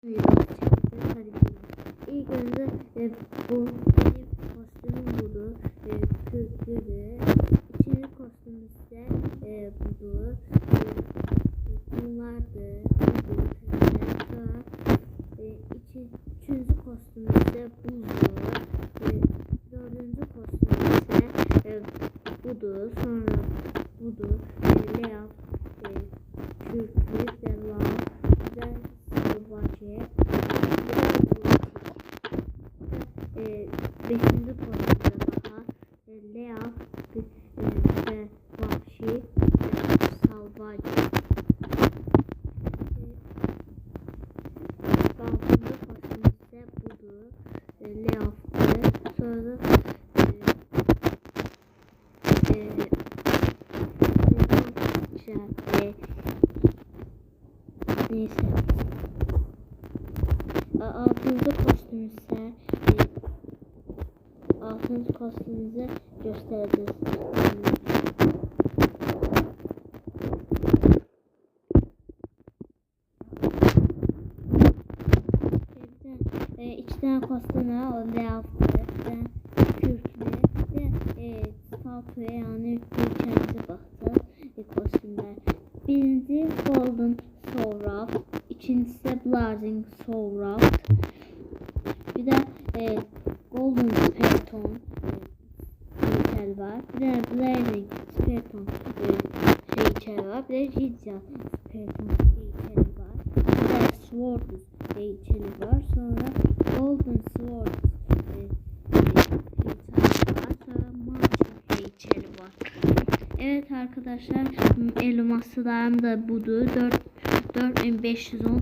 İlk önce bu kostüm budur. Kürklüdür. İkinci kostüm ise budur. Bunlardır. Sonra üçüncü kostüm ise budur. Dördüncü kostüm ise budur. Sonra budur. Leaf, kürklü, devam ve salvaje. Beşinci kostümde daha Leaf ve vahşi salvaje. Altıncı kostüm ise budur. Leaf'tır. Sonra neyse. Altıncı kostümümüzü göstereceğiz. İki tane kostümü o Leaf'tır. Kürklü ve paltoya yani kendisi baktı kostümler. Birinci Golden Sword, ikincisi Blazing Sword, bir de Golden Spartan heykel var, bir de Blazing Spartan heykel var, bir de Gideon Spartan heykeli var, bir de Sword heykeli var, sonra Golden Sword heykeli var, sonra Magic heykeli var. Evet arkadaşlar, elmaslarım da budur. 4510